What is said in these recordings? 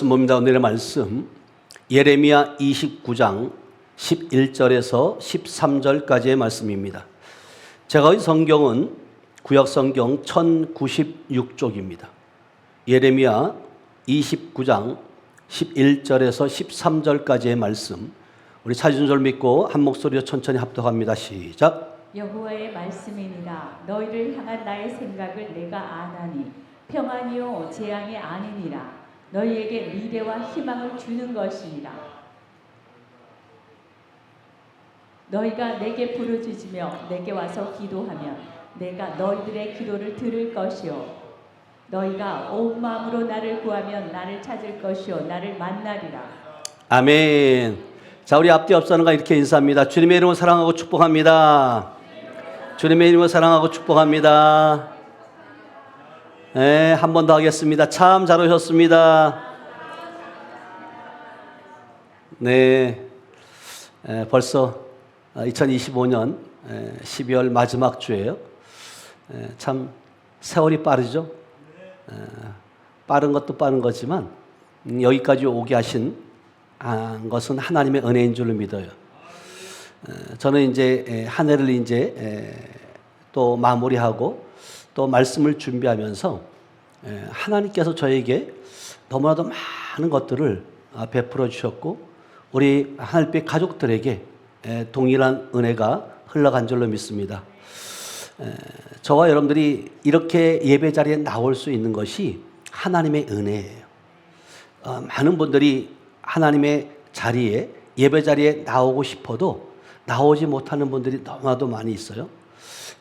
봅니다. 오늘의 말씀 예레미야 29장 11절에서 13절까지의 말씀입니다. 제가 이 성경은 구약성경 1096쪽입니다. 예레미야 29장 11절에서 13절까지의 말씀, 우리 찾은 줄 믿고 한 목소리로 천천히 합독합니다. 시작. 여호와의 말씀이니라. 너희를 향한 나의 생각을 내가 아나니 평안이요 재앙이 아니니라. 너희에게 미래와 희망을 주는 것이니라. 너희가 내게 부르짖으며 내게 와서 기도하면 내가 너희들의 기도를 들을 것이요 너희가 온 마음으로 나를 구하면 나를 찾을 것이요 나를 만나리라. 아멘. 자, 우리 앞뒤 앞서는가 이렇게 인사합니다. 주님의 이름을 사랑하고 축복합니다. 주님의 이름을 사랑하고 축복합니다. 네, 한 번 더 하겠습니다. 참 잘 오셨습니다. 네, 벌써 2025년 12월 마지막 주예요. 참 세월이 빠르죠. 빠른 것도 빠른 거지만 여기까지 오게 하신 것은 하나님의 은혜인 줄로 믿어요. 저는 이제 한 해를 이제 또 마무리하고 또 말씀을 준비하면서 하나님께서 저에게 너무나도 많은 것들을 베풀어 주셨고 우리 하늘빛 가족들에게 동일한 은혜가 흘러간 줄로 믿습니다. 저와 여러분들이 이렇게 예배 자리에 나올 수 있는 것이 하나님의 은혜예요. 많은 분들이 하나님의 자리에 예배 자리에 나오고 싶어도 나오지 못하는 분들이 너무나도 많이 있어요.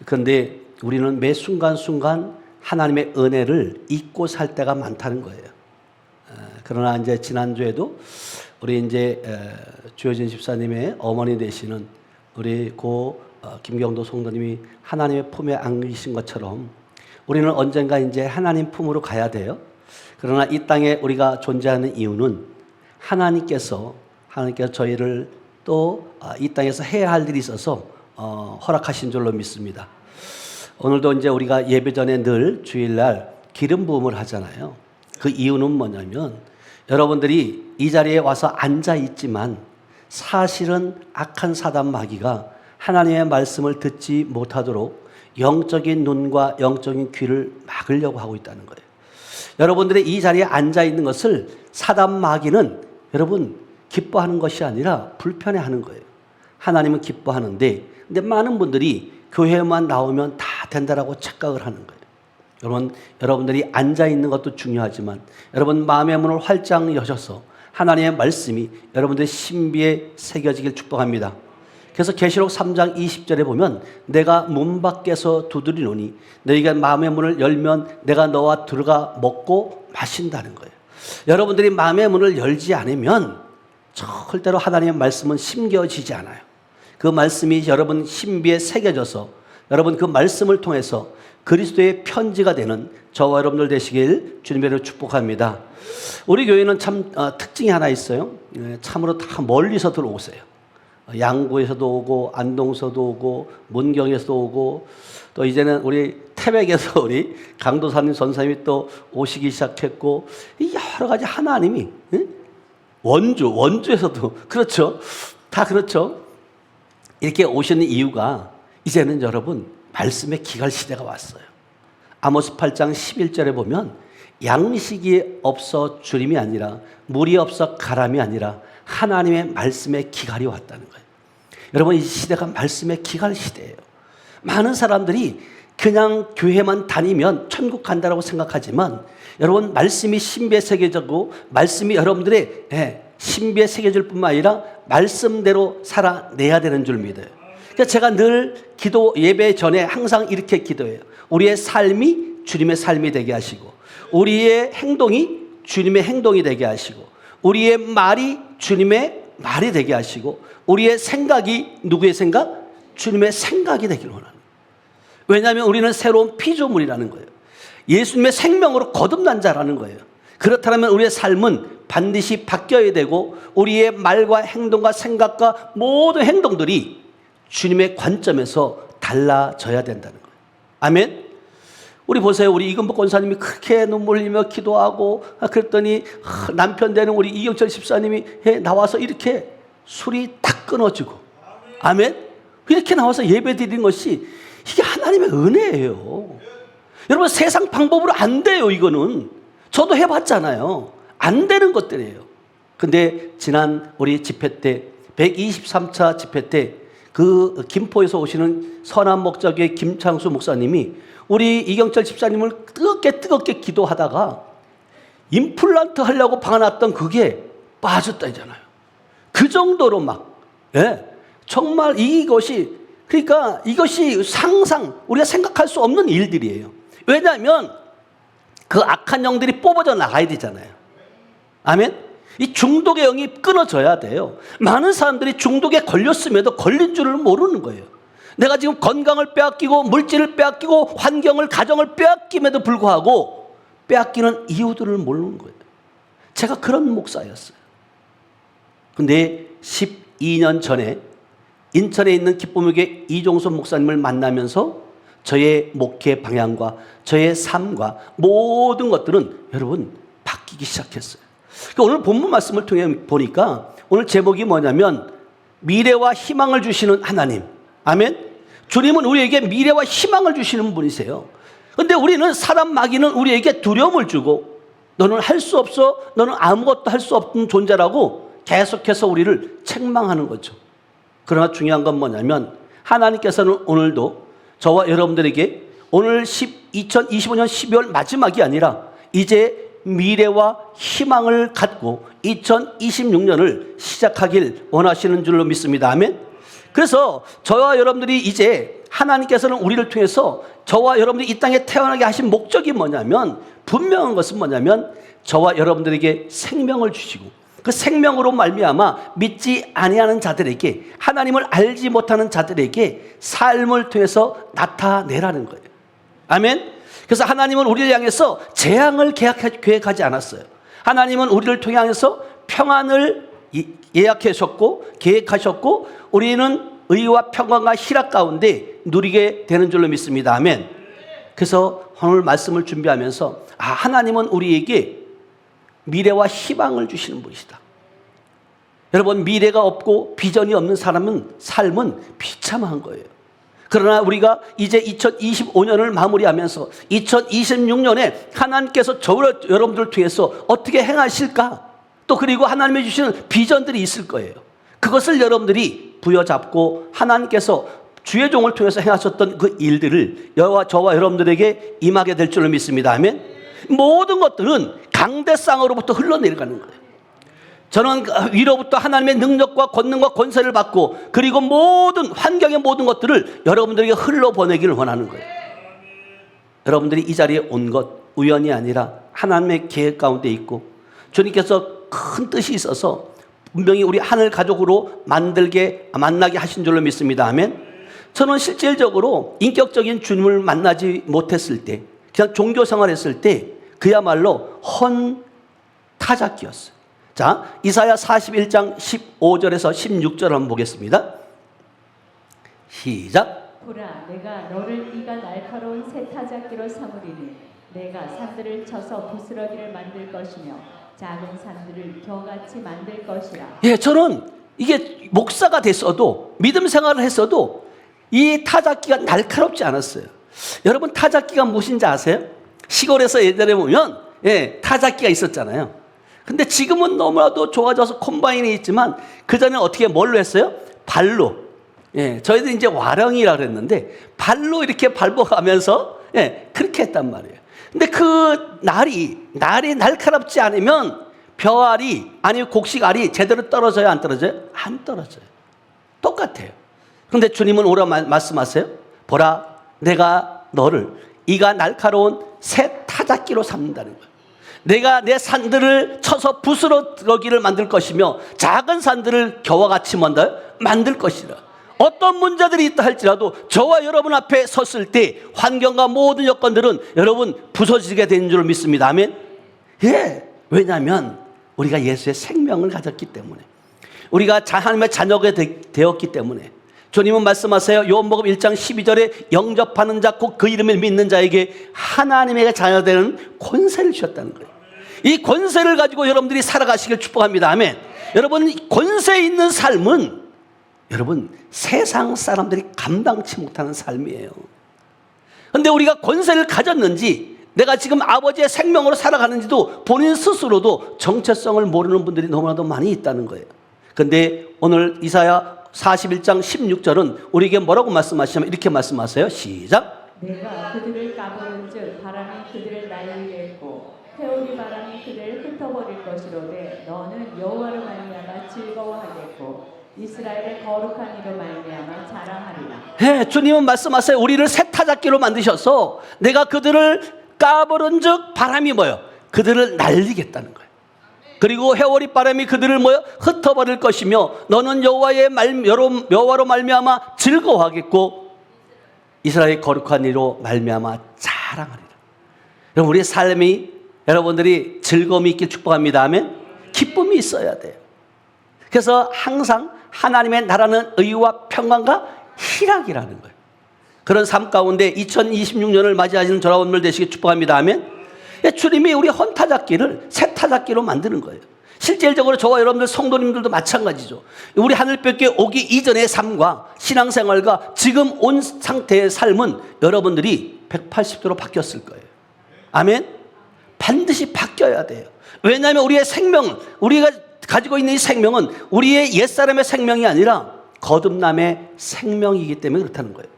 그런데 우리는 매 순간순간 하나님의 은혜를 잊고 살 때가 많다는 거예요. 그러나 이제 지난주에도 우리 이제 주효진 집사님의 어머니 되시는 우리 고 김경도 성도님이 하나님의 품에 안기신 것처럼 우리는 언젠가 이제 하나님 품으로 가야 돼요. 그러나 이 땅에 우리가 존재하는 이유는 하나님께서 저희를 또 이 땅에서 해야 할 일이 있어서 허락하신 줄로 믿습니다. 오늘도 이제 우리가 예배 전에 늘 주일날 기름 부음을 하잖아요. 그 이유는 뭐냐면 여러분들이 이 자리에 와서 앉아 있지만 사실은 악한 사단 마귀가 하나님의 말씀을 듣지 못하도록 영적인 눈과 영적인 귀를 막으려고 하고 있다는 거예요. 여러분들이 이 자리에 앉아 있는 것을 사단 마귀는 여러분 기뻐하는 것이 아니라 불편해하는 거예요. 하나님은 기뻐하는데 근데 많은 분들이 교회만 나오면 다 된다라고 착각을 하는 거예요. 여러분들이 앉아 있는 것도 중요하지만 여러분 마음의 문을 활짝 여셔서 하나님의 말씀이 여러분들의 신비에 새겨지길 축복합니다. 그래서 계시록 3장 20절에 보면 내가 문 밖에서 두드리노니 너희가 마음의 문을 열면 내가 너와 들어가 먹고 마신다는 거예요. 여러분들이 마음의 문을 열지 않으면 절대로 하나님의 말씀은 심겨지지 않아요. 그 말씀이 여러분 신비에 새겨져서 여러분 그 말씀을 통해서 그리스도의 편지가 되는 저와 여러분들 되시길 주님으로 축복합니다. 우리 교회는 참 특징이 하나 있어요. 참으로 다 멀리서 들어오세요. 양구에서도 오고 안동서도 오고 문경에서도 오고 또 이제는 우리 태백에서 우리 강도사님 전사님이 또 오시기 시작했고 여러 가지 하나님이 원주에서도 그렇죠. 다 그렇죠. 이렇게 오시는 이유가 이제는 여러분 말씀의 기갈 시대가 왔어요. 아모스 8장 11절에 보면 양식이 없어 주림이 아니라 물이 없어 가람이 아니라 하나님의 말씀의 기갈이 왔다는 거예요. 여러분 이 시대가 말씀의 기갈 시대예요. 많은 사람들이 그냥 교회만 다니면 천국 간다라고 생각하지만 여러분 말씀이 신비에 새겨지고 말씀이 여러분들의 신비에 새겨질 뿐만 아니라 말씀대로 살아내야 되는 줄 믿어요. 그러니까 제가 늘 예배 전에 항상 이렇게 기도해요. 우리의 삶이 주님의 삶이 되게 하시고 우리의 행동이 주님의 행동이 되게 하시고 우리의 말이 주님의 말이 되게 하시고 우리의 생각이 누구의 생각? 주님의 생각이 되길 원하는 거예요. 왜냐하면 우리는 새로운 피조물이라는 거예요. 예수님의 생명으로 거듭난 자라는 거예요. 그렇다면 우리의 삶은 반드시 바뀌어야 되고 우리의 말과 행동과 생각과 모든 행동들이 주님의 관점에서 달라져야 된다는 거예요. 아멘. 우리 보세요. 우리 이금복 권사님이 그렇게 눈물 흘리며 기도하고 그랬더니 남편 되는 우리 이경철 집사님이 나와서 이렇게 술이 딱 끊어지고, 아멘? 이렇게 나와서 예배 드리는 것이 이게 하나님의 은혜예요. 여러분, 세상 방법으로 안 돼요. 이거는 저도 해봤잖아요. 안 되는 것들이에요. 근데 지난 우리 집회 때 123차 집회 때 그 김포에서 오시는 선한 목자교회 김창수 목사님이 우리 이경철 집사님을 뜨겁게 기도하다가 임플란트 하려고 박아놨던 그게 빠졌다잖아요. 그 정도로 막, 정말 이것이, 그러니까 이것이 상상, 우리가 생각할 수 없는 일들이에요. 왜냐하면 그 악한 영들이 뽑아져 나가야 되잖아요. 아멘? 이 중독의 영이 끊어져야 돼요. 많은 사람들이 중독에 걸렸음에도 걸린 줄을 모르는 거예요. 내가 지금 건강을 빼앗기고 물질을 빼앗기고 환경을, 가정을 빼앗김에도 불구하고 빼앗기는 이유들을 모르는 거예요. 제가 그런 목사였어요. 근데 12년 전에 인천에 있는 기쁨교회 이종선 목사님을 만나면서 저의 목회 방향과 저의 삶과 모든 것들은 여러분 바뀌기 시작했어요. 오늘 본문 말씀을 통해 보니까 오늘 제목이 뭐냐면 미래와 희망을 주시는 하나님. 아멘. 주님은 우리에게 미래와 희망을 주시는 분이세요. 그런데 우리는 사람 마귀는 우리에게 두려움을 주고 너는 할 수 없어, 너는 아무것도 할 수 없는 존재라고 계속해서 우리를 책망하는 거죠. 그러나 중요한 건 뭐냐면 하나님께서는 오늘도 저와 여러분들에게 오늘 2025년 12월 마지막이 아니라 이제 미래와 희망을 갖고 2026년을 시작하길 원하시는 줄로 믿습니다. 아멘. 그래서 저와 여러분들이 이제 하나님께서는 우리를 통해서 저와 여러분들이 이 땅에 태어나게 하신 목적이 뭐냐면, 분명한 것은 뭐냐면 저와 여러분들에게 생명을 주시고 그 생명으로 말미암아 믿지 아니하는 자들에게, 하나님을 알지 못하는 자들에게 삶을 통해서 나타내라는 거예요. 아멘. 그래서 하나님은 우리를 향해서 재앙을 계획하지 않았어요. 하나님은 우리를 통해서 평안을 예약하셨고 계획하셨고 우리는 의와 평안과 희락 가운데 누리게 되는 줄로 믿습니다. 아멘. 그래서 오늘 말씀을 준비하면서 하나님은 우리에게 미래와 희망을 주시는 분이시다. 여러분, 미래가 없고 비전이 없는 삶은 비참한 거예요. 그러나 우리가 이제 2025년을 마무리하면서 2026년에 하나님께서 여러분들을 통해서 어떻게 행하실까? 또 그리고 하나님이 주시는 비전들이 있을 거예요. 그것을 여러분들이 부여잡고 하나님께서 주의 종을 통해서 행하셨던 그 일들을 저와 여러분들에게 임하게 될 줄로 믿습니다. 아멘. 모든 것들은 강대상으로부터 흘러내려가는 거예요. 저는 위로부터 하나님의 능력과 권능과 권세를 받고 그리고 모든 환경의 모든 것들을 여러분들에게 흘러보내기를 원하는 거예요. 여러분들이 이 자리에 온 것 우연이 아니라 하나님의 계획 가운데 있고 주님께서 큰 뜻이 있어서 분명히 우리 하늘 가족으로 만나게 하신 줄로 믿습니다. 아멘. 저는 실질적으로 인격적인 주님을 만나지 못했을 때, 그냥 종교 생활했을 때 그야말로 헌 타작기였어요. 자, 이사야 41장 15절에서 16절 한번 보겠습니다. 시작. 보라, 내가 너를 이가 날카로운 새 타작기로 삼으리니 내가 산들을 쳐서 부스러기를 만들 것이며 작은 산들을 겨같이 만들 것이라. 예, 저는 이게 목사가 됐어도 믿음 생활을 했어도 이 타작기가 날카롭지 않았어요. 여러분, 타작기가 무엇인지 아세요? 시골에서 예전에 보면 타작기가 있었잖아요. 근데 지금은 너무나도 좋아져서 콤바인이 있지만 그전에 어떻게 뭘로 했어요? 발로. 저희도 이제 와령이라 그랬는데 발로 이렇게 밟아가면서 그렇게 했단 말이에요. 근데 그 날이 날카롭지 않으면 벼알이 아니면 곡식알이 제대로 떨어져요, 안 떨어져요? 안 떨어져요. 똑같아요. 근데 주님은 오라 말씀하세요. 보라, 내가 너를 이가 날카로운 새 타작기로 삼는다는 거예요. 내가 내 산들을 쳐서 부스러기를 만들 것이며 작은 산들을 겨와 같이 만들 것이라. 어떤 문제들이 있다 할지라도 저와 여러분 앞에 섰을 때 환경과 모든 여건들은 여러분 부서지게 되는 줄 믿습니다. 아멘. 왜냐하면 우리가 예수의 생명을 가졌기 때문에, 우리가 하나님의 자녀가 되었기 때문에, 주님은 말씀하세요. 요한복음 1장 12절에 영접하는 자 곧 그 이름을 믿는 자에게 하나님의 자녀되는 권세를 주셨다는 거예요. 이 권세를 가지고 여러분들이 살아가시길 축복합니다. 아멘. 여러분, 권세 있는 삶은 여러분 세상 사람들이 감당치 못하는 삶이에요. 그런데 우리가 권세를 가졌는지, 내가 지금 아버지의 생명으로 살아가는지도 본인 스스로도 정체성을 모르는 분들이 너무나도 많이 있다는 거예요. 그런데 오늘 이사야 41장 16절은 우리에게 뭐라고 말씀하시냐면 이렇게 말씀하세요. 시작. 내가 그들을 까부른즉 바람이 그들을 날리게 했고 회오리 바람이 그들을 흩어버릴 것이로되 너는 여호와로 말미암아 즐거워하겠고 이스라엘의 거룩한 이로 말미암아 자랑하리라. 네, 주님은 말씀하세요. 우리를 세타잡기로 만드셔서 내가 그들을 까부른즉 바람이 뭐요? 그들을 날리겠다는 거예요. 그리고 회오리 바람이 그들을 뭐요? 흩어버릴 것이며 너는 여호와로 말미암아 즐거워하겠고 이스라엘의 거룩한 이로 말미암아 자랑하리라. 여러분, 우리의 삶이 여러분들이 즐거움이 있길 축복합니다. 아멘. 기쁨이 있어야 돼요. 그래서 항상 하나님의 나라는 의와 평강과 희락이라는 거예요. 그런 삶 가운데 2026년을 맞이하시는 저와 오늘 되시길 축복합니다. 아멘. 주님이 우리 헌타잡기를 새타잡기로 만드는 거예요. 실질적으로 저와 여러분들 성도님들도 마찬가지죠. 우리 하늘볕에 오기 이전의 삶과 신앙생활과 지금 온 상태의 삶은 여러분들이 180도로 바뀌었을 거예요. 아멘. 반드시 바뀌어야 돼요. 왜냐하면 우리의 생명, 우리가 가지고 있는 이 생명은 우리의 옛사람의 생명이 아니라 거듭남의 생명이기 때문에 그렇다는 거예요.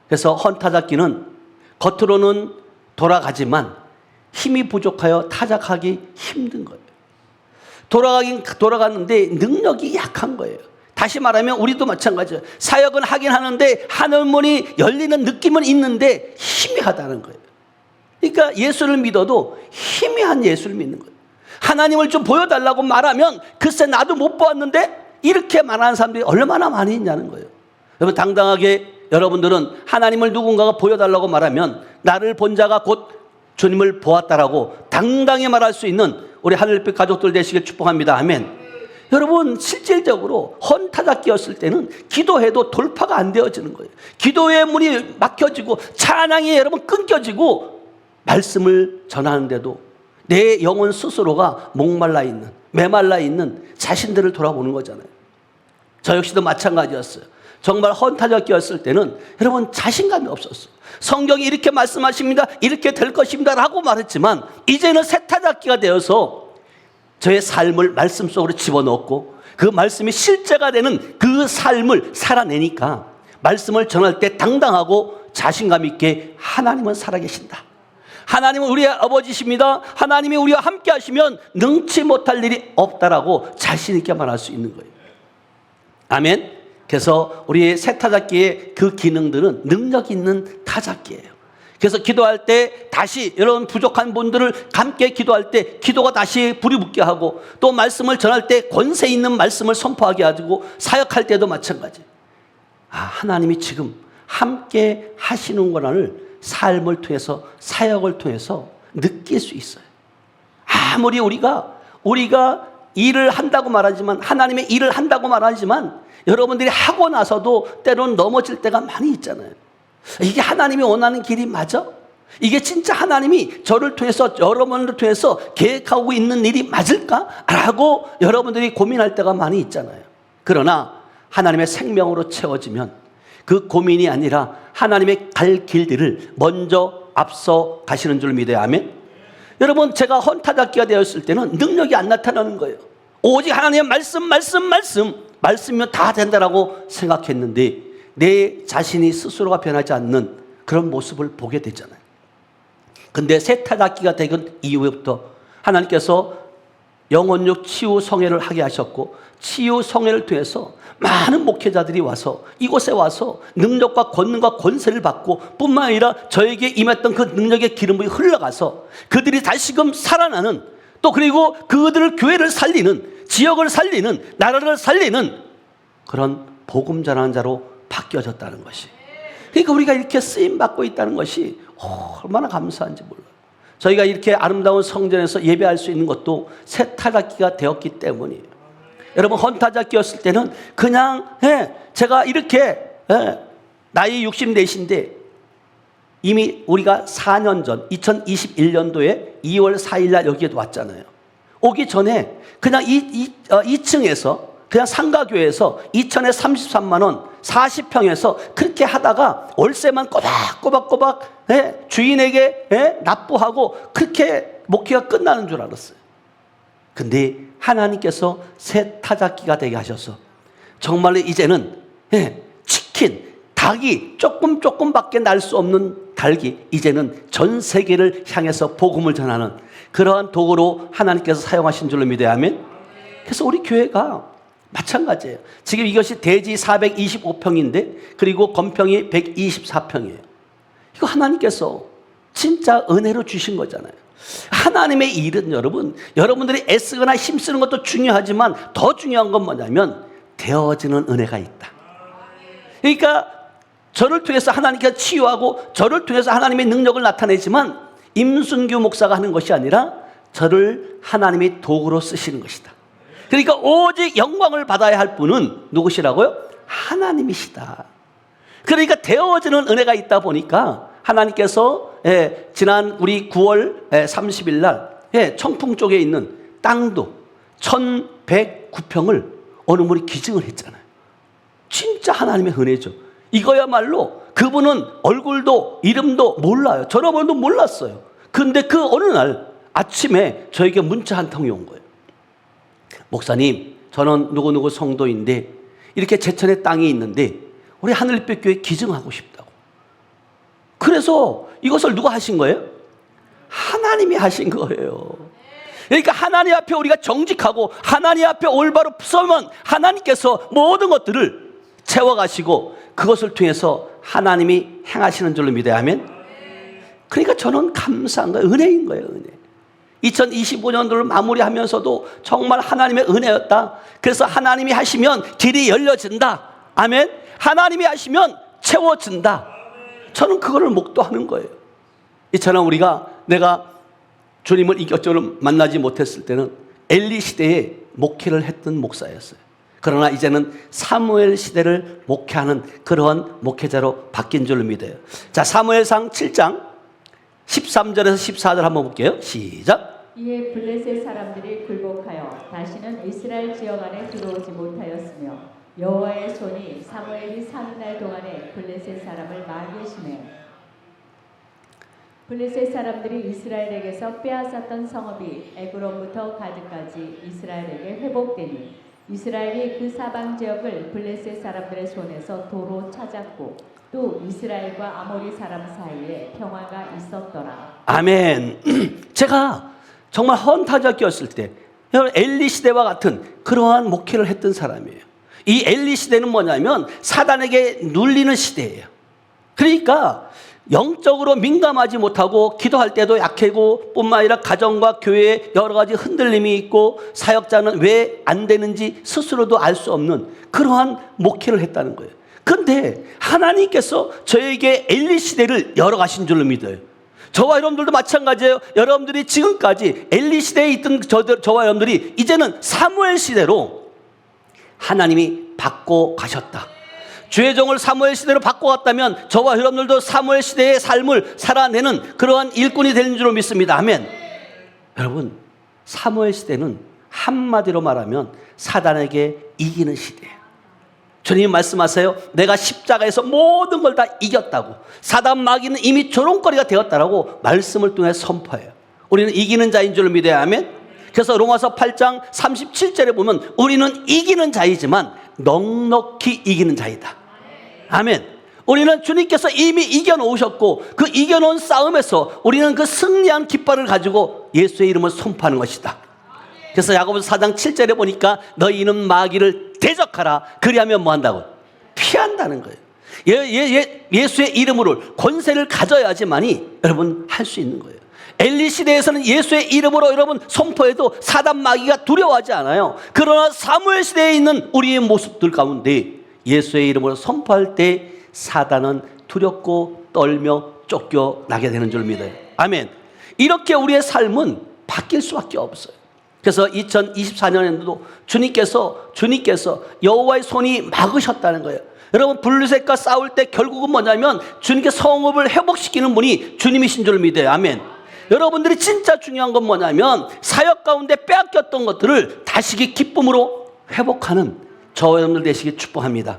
그래서 헌타잡기는 겉으로는 돌아가지만 힘이 부족하여 타작하기 힘든 거예요. 돌아가긴 돌아갔는데 능력이 약한 거예요. 다시 말하면 우리도 마찬가지예요. 사역은 하긴 하는데 하늘문이 열리는 느낌은 있는데 희미하다는 거예요. 그러니까 예수를 믿어도 희미한 예수를 믿는 거예요. 하나님을 좀 보여달라고 말하면 글쎄 나도 못 보았는데 이렇게 말하는 사람들이 얼마나 많이 있냐는 거예요. 여러분, 당당하게 여러분들은 하나님을 누군가가 보여달라고 말하면 나를 본 자가 곧 주님을 보았다라고 당당히 말할 수 있는 우리 하늘빛 가족들 되시길 축복합니다. 아멘. 여러분, 실질적으로 헌타잡기였을 때는 기도해도 돌파가 안 되어지는 거예요. 기도의 문이 막혀지고 찬양이 여러분 끊겨지고 말씀을 전하는데도 내 영혼 스스로가 목말라 있는, 메말라 있는 자신들을 돌아보는 거잖아요. 저 역시도 마찬가지였어요. 정말 헌타잡기였을 때는 여러분 자신감이 없었어요. 성경이 이렇게 말씀하십니다. 이렇게 될 것입니다 라고 말했지만 이제는 새타잡기가 되어서 저의 삶을 말씀 속으로 집어넣고 그 말씀이 실제가 되는 그 삶을 살아내니까 말씀을 전할 때 당당하고 자신감 있게 하나님은 살아계신다. 하나님은 우리의 아버지십니다. 하나님이 우리와 함께 하시면 능치 못할 일이 없다라고 자신 있게 말할 수 있는 거예요. 아멘. 그래서 우리의 새타잡기의 그 기능들은 능력 있는 타잡기예요. 그래서 기도할 때 다시 여러분 부족한 분들을 함께 기도할 때 기도가 다시 불이 붙게 하고 또 말씀을 전할 때 권세 있는 말씀을 선포하게 하고 사역할 때도 마찬가지. 하나님이 지금 함께 하시는 거라는 삶을 통해서 사역을 통해서 느낄 수 있어요. 아무리 우리가 일을 한다고 말하지만 하나님의 일을 한다고 말하지만 여러분들이 하고 나서도 때로는 넘어질 때가 많이 있잖아요. 이게 하나님이 원하는 길이 맞아? 이게 진짜 하나님이 저를 통해서 여러분을 통해서 계획하고 있는 일이 맞을까? 라고 여러분들이 고민할 때가 많이 있잖아요. 그러나 하나님의 생명으로 채워지면 그 고민이 아니라 하나님의 갈 길들을 먼저 앞서 가시는 줄 믿어요. 아멘. 여러분, 제가 헌타잡기가 되었을 때는 능력이 안 나타나는 거예요. 오직 하나님의 말씀이면 다 된다라고 생각했는데 내 자신이 스스로가 변하지 않는 그런 모습을 보게 되잖아요. 근데 새타잡기가 된 이후부터 하나님께서 영혼육 치유 성회를 하게 하셨고 치유 성회를 통해서 많은 목회자들이 와서 이곳에 와서 능력과 권능과 권세를 받고 뿐만 아니라 저에게 임했던 그 능력의 기름이 흘러가서 그들이 다시금 살아나는 또 그리고 그들을 교회를 살리는 지역을 살리는 나라를 살리는 그런 복음 전하는 자로 바뀌어졌다는 것이, 그러니까 우리가 이렇게 쓰임받고 있다는 것이 얼마나 감사한지 몰라요. 저희가 이렇게 아름다운 성전에서 예배할 수 있는 것도 새타잡기가 되었기 때문이에요. 여러분 헌타자끼였을 때는 그냥 제가 이렇게 나이 64인데 이미 우리가 4년 전 2021년도에 2월 4일 날 여기에 왔잖아요. 오기 전에 그냥 2층에서 그냥 상가교회에서 2천에 33만 원 40평에서 그렇게 하다가 월세만 꼬박꼬박 주인에게 납부하고 그렇게 목회가 끝나는 줄 알았어요. 근데 하나님께서 새 타작기가 되게 하셔서 정말로 이제는 치킨, 닭이 조금밖에 날 수 없는 닭이 이제는 전 세계를 향해서 복음을 전하는 그러한 도구로 하나님께서 사용하신 줄로 믿어야 하면, 그래서 우리 교회가 마찬가지예요. 지금 이것이 대지 425평인데 그리고 건평이 124평이에요. 이거 하나님께서 진짜 은혜로 주신 거잖아요. 하나님의 일은 여러분들이 애쓰거나 힘쓰는 것도 중요하지만 더 중요한 건 뭐냐면 되어지는 은혜가 있다. 그러니까 저를 통해서 하나님께서 치유하고 저를 통해서 하나님의 능력을 나타내지만 임순규 목사가 하는 것이 아니라 저를 하나님의 도구로 쓰시는 것이다. 그러니까 오직 영광을 받아야 할 분은 누구시라고요? 하나님이시다. 그러니까 되어지는 은혜가 있다 보니까 하나님께서 지난 우리 9월 30일 날 청풍 쪽에 있는 땅도 1109평을 어느 분이 기증을 했잖아요. 진짜 하나님의 은혜죠. 이거야말로 그분은 얼굴도 이름도 몰라요. 전화번호도 몰랐어요. 그런데 그 어느 날 아침에 저에게 문자 한 통이 온 거예요. 목사님, 저는 누구누구 성도인데 이렇게 제천에 땅이 있는데 우리 하늘빛 교회 기증하고 싶다고. 그래서 이것을 누가 하신 거예요? 하나님이 하신 거예요. 그러니까 하나님 앞에 우리가 정직하고 하나님 앞에 올바로 서면 하나님께서 모든 것들을 채워가시고 그것을 통해서 하나님이 행하시는 줄로 믿어야 하면, 그러니까 저는 감사한 거예요. 은혜인 거예요. 은혜. 2025년도를 마무리하면서도 정말 하나님의 은혜였다. 그래서 하나님이 하시면 길이 열려진다. 아멘. 하나님이 하시면 채워진다. 저는 그거를 목도하는 거예요. 이처럼 내가 주님을 이것저것 만나지 못했을 때는 엘리 시대에 목회를 했던 목사였어요. 그러나 이제는 사무엘 시대를 목회하는 그러한 목회자로 바뀐 줄로 믿어요. 자, 사무엘상 7장 13절에서 14절 한번 볼게요. 시작. 이에 블레셋 사람들이 굴복하여 다시는 이스라엘 지역 안에 들어오지 못하였으며 여호와의 손이 사무엘이 사는 날 동안에 블레셋 사람을 마귀시매 블레셋 사람들이 이스라엘에게서 빼앗았던 성읍이 에그론부터 가드까지 이스라엘에게 회복되니 이스라엘이 그 사방 지역을 블레셋 사람들의 손에서 도로 찾았고 또 이스라엘과 아모리 사람 사이에 평화가 있었더라. 아멘. 제가 정말 헌타자끼였을 때 엘리 시대와 같은 그러한 목회를 했던 사람이에요. 이 엘리 시대는 뭐냐면 사단에게 눌리는 시대예요. 그러니까 영적으로 민감하지 못하고 기도할 때도 약하고 뿐만 아니라 가정과 교회에 여러 가지 흔들림이 있고 사역자는 왜 안 되는지 스스로도 알 수 없는 그러한 목회를 했다는 거예요. 그런데 하나님께서 저에게 엘리 시대를 열어가신 줄로 믿어요. 저와 여러분들도 마찬가지예요. 여러분들이 지금까지 엘리 시대에 있던 저와 여러분들이 이제는 사무엘 시대로 하나님이 바꿔 가셨다. 주의 종을 사무엘 시대로 바꿔갔다면 저와 여러분들도 사무엘 시대의 삶을 살아내는 그러한 일꾼이 되는 줄로 믿습니다. 아멘. 여러분, 사무엘 시대는 한마디로 말하면 사단에게 이기는 시대예요. 주님 말씀하세요. 내가 십자가에서 모든 걸 다 이겼다고. 사단 마귀는 이미 조롱거리가 되었다라고 말씀을 통해 선포해요. 우리는 이기는 자인 줄 믿어야 하면. 그래서 로마서 8장 37절에 보면 우리는 이기는 자이지만 넉넉히 이기는 자이다. 아멘. 우리는 주님께서 이미 이겨놓으셨고 그 이겨놓은 싸움에서 우리는 그 승리한 깃발을 가지고 예수의 이름을 선포하는 것이다. 그래서 야고보서 4장 7절에 보니까 너희는 마귀를 대적하라. 그리하면 뭐 한다고? 피한다는 거예요. 예수의 이름으로 권세를 가져야지만이 여러분 할 수 있는 거예요. 엘리 시대에서는 예수의 이름으로 여러분 선포해도 사단 마귀가 두려워하지 않아요. 그러나 사무엘 시대에 있는 우리의 모습들 가운데 예수의 이름으로 선포할 때 사단은 두렵고 떨며 쫓겨나게 되는 줄 믿어요. 아멘. 이렇게 우리의 삶은 바뀔 수밖에 없어요. 그래서 2024년에도 주님께서 여호와의 손이 막으셨다는 거예요. 여러분, 블루셋과 싸울 때 결국은 뭐냐면 주님께 성읍을 회복시키는 분이 주님이신 줄 믿어요. 아멘. 여러분들이 진짜 중요한 건 뭐냐면 사역 가운데 빼앗겼던 것들을 다시 기쁨으로 회복하는 저와 여러분들 되시길 축복합니다.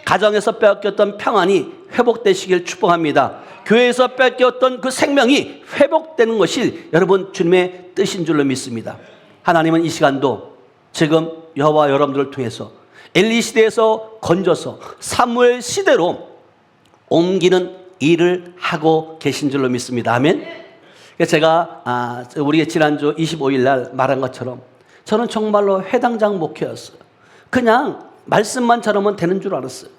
가정에서 빼앗겼던 평안이 회복되시길 축복합니다. 교회에서 빼앗겼던 그 생명이 회복되는 것이 여러분 주님의 뜻인 줄로 믿습니다. 하나님은 이 시간도 지금 여호와 여러분들을 통해서 엘리 시대에서 건져서 사무엘 시대로 옮기는 일을 하고 계신 줄로 믿습니다. 아멘. 제가 우리 지난주 25일 날 말한 것처럼 저는 정말로 회당장 목회였어요. 그냥 말씀만 전하면 되는 줄 알았어요.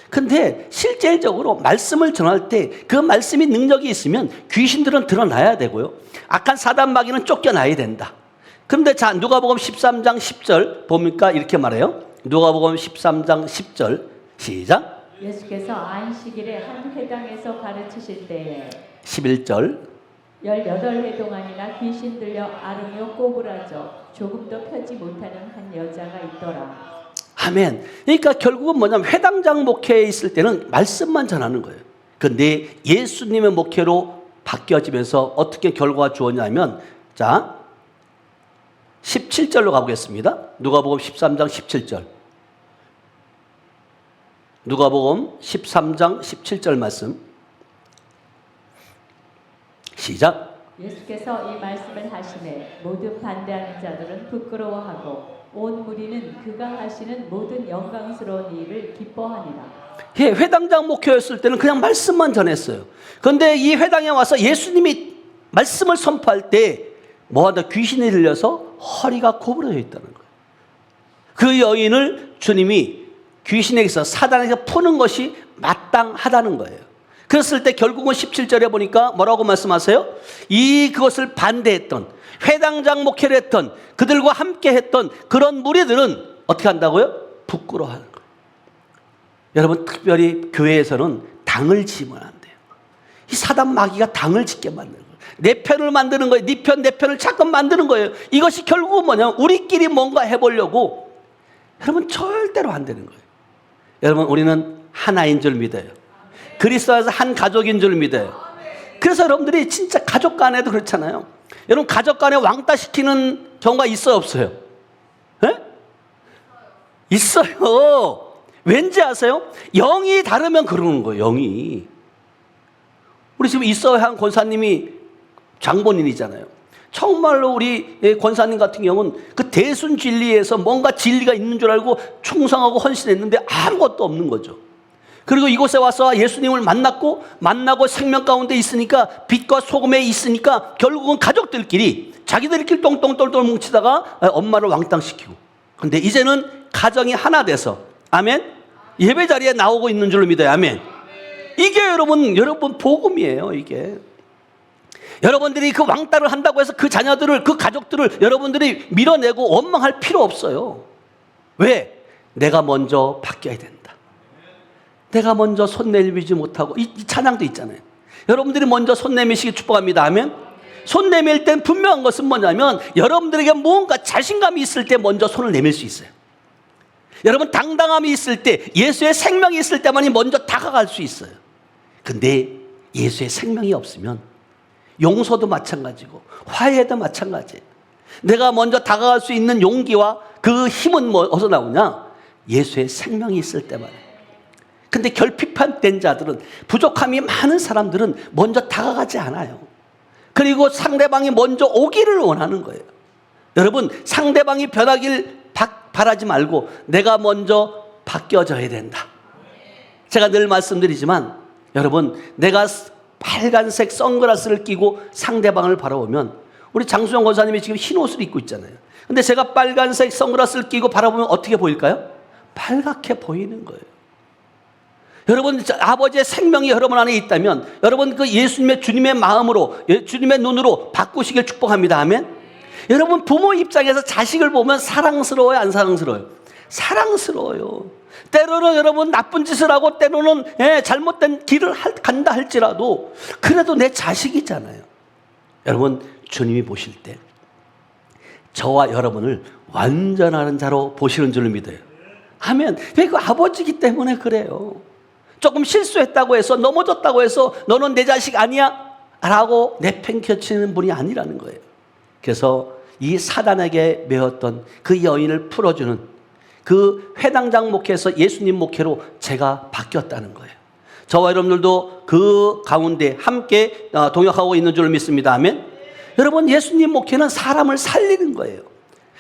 근데 실제적으로 말씀을 전할 때 그 말씀이 능력이 있으면 귀신들은 드러나야 되고요, 악한 사단 마귀는 쫓겨나야 된다. 그런데 자, 누가복음 13장 10절 봅니까? 이렇게 말해요. 누가복음 13장 10절 시작. 예수께서 안식일에 한 회당에서 가르치실 때에 11절 18해 동안이나 귀신 들려 앓으며 꼬부라져 조금도 펴지 못하는 한 여자가 있더라. 아멘. 그러니까 결국은 뭐냐면 회당장 목회에 있을 때는 말씀만 전하는 거예요. 그런데 예수님의 목회로 바뀌어지면서 어떻게 결과가 주었냐면, 자 17절로 가보겠습니다. 누가복음 13장 17절. 누가복음 13장 17절 말씀 시작. 예수께서 이 말씀을 하시매 모든 반대하는 자들은 부끄러워하고 온 무리는 그가 하시는 모든 영광스러운 일을 기뻐하니라. 예, 회당장 목회였을 때는 그냥 말씀만 전했어요. 그런데 이 회당에 와서 예수님이 말씀을 선포할 때 뭐하다 귀신이 들려서 허리가 구부러져 있다는 거예요. 그 여인을 주님이 귀신에게서 사단에게서 푸는 것이 마땅하다는 거예요. 그랬을 때 결국은 17절에 보니까 뭐라고 말씀하세요? 그것을 반대했던, 회당장 목회를 했던, 그들과 함께 했던 그런 무리들은 어떻게 한다고요? 부끄러워하는 거예요. 여러분, 특별히 교회에서는 당을 지면 안 돼요. 이 사단 마귀가 당을 짓게 만드는 거예요. 내 편을 만드는 거예요. 네 편, 내 편을 자꾸 만드는 거예요. 이것이 결국은 뭐냐면 우리끼리 뭔가 해보려고, 여러분 절대로 안 되는 거예요. 여러분, 우리는 하나인 줄 믿어요. 그리스도 안에서 한 가족인 줄 믿어요. 그래서 여러분들이 진짜 가족 간에도 그렇잖아요. 여러분, 가족 간에 왕따 시키는 경우가 있어요, 없어요? 네? 있어요. 왠지 아세요? 영이 다르면 그러는 거예요. 영이. 우리 지금 있어야 한 권사님이 장본인이잖아요. 정말로 우리 권사님 같은 경우는 그 대순 진리에서 뭔가 진리가 있는 줄 알고 충성하고 헌신했는데 아무것도 없는 거죠. 그리고 이곳에 와서 예수님을 만나고 생명 가운데 있으니까, 빛과 소금에 있으니까 결국은 가족들끼리 자기들끼리 똥똥똘똘 뭉치다가 엄마를 왕따시키고, 근데 이제는 가정이 하나 돼서, 아멘, 예배 자리에 나오고 있는 줄로 믿어요. 아멘. 이게 여러분 복음이에요. 이게 여러분들이 그 왕따를 한다고 해서 그 자녀들을, 그 가족들을 여러분들이 밀어내고 원망할 필요 없어요. 왜? 내가 먼저 바뀌어야 된다. 내가 먼저 손 내밀지 못하고, 이 찬양도 있잖아요. 여러분들이 먼저 손 내미시기 축복합니다. 아멘. 손 내밀 땐 분명한 것은 뭐냐면 여러분들에게 뭔가 자신감이 있을 때 먼저 손을 내밀 수 있어요. 여러분, 당당함이 있을 때, 예수의 생명이 있을 때만이 먼저 다가갈 수 있어요. 근데 예수의 생명이 없으면 용서도 마찬가지고 화해도 마찬가지예요. 내가 먼저 다가갈 수 있는 용기와 그 힘은 어디서 나오냐? 예수의 생명이 있을 때만. 근데 결핍된 자들은, 부족함이 많은 사람들은 먼저 다가가지 않아요. 그리고 상대방이 먼저 오기를 원하는 거예요. 여러분, 상대방이 변하길 바라지 말고 내가 먼저 바뀌어져야 된다. 제가 늘 말씀드리지만, 여러분, 내가 빨간색 선글라스를 끼고 상대방을 바라보면, 우리 장수영 권사님이 지금 흰 옷을 입고 있잖아요. 근데 제가 빨간색 선글라스를 끼고 바라보면 어떻게 보일까요? 빨갛게 보이는 거예요. 여러분, 아버지의 생명이 여러분 안에 있다면 여러분 그 예수님의 주님의 마음으로, 주님의 눈으로 바꾸시길 축복합니다. 아멘. 여러분, 부모 입장에서 자식을 보면 사랑스러워요, 안 사랑스러워요? 사랑스러워요. 때로는 여러분 나쁜 짓을 하고 때로는 잘못된 길을 간다 할지라도 그래도 내 자식이잖아요. 여러분, 주님이 보실 때 저와 여러분을 완전한 자로 보시는 줄 믿어요. 아멘. 그 아버지기 때문에 그래요. 조금 실수했다고 해서, 넘어졌다고 해서 너는 내 자식 아니야? 라고 내팽겨치는 분이 아니라는 거예요. 그래서 이 사단에게 매었던 그 여인을 풀어주는 그 회당장 목회에서 예수님 목회로 제가 바뀌었다는 거예요. 저와 여러분들도 그 가운데 함께 동역하고 있는 줄 믿습니다. 아멘. 여러분, 예수님 목회는 사람을 살리는 거예요.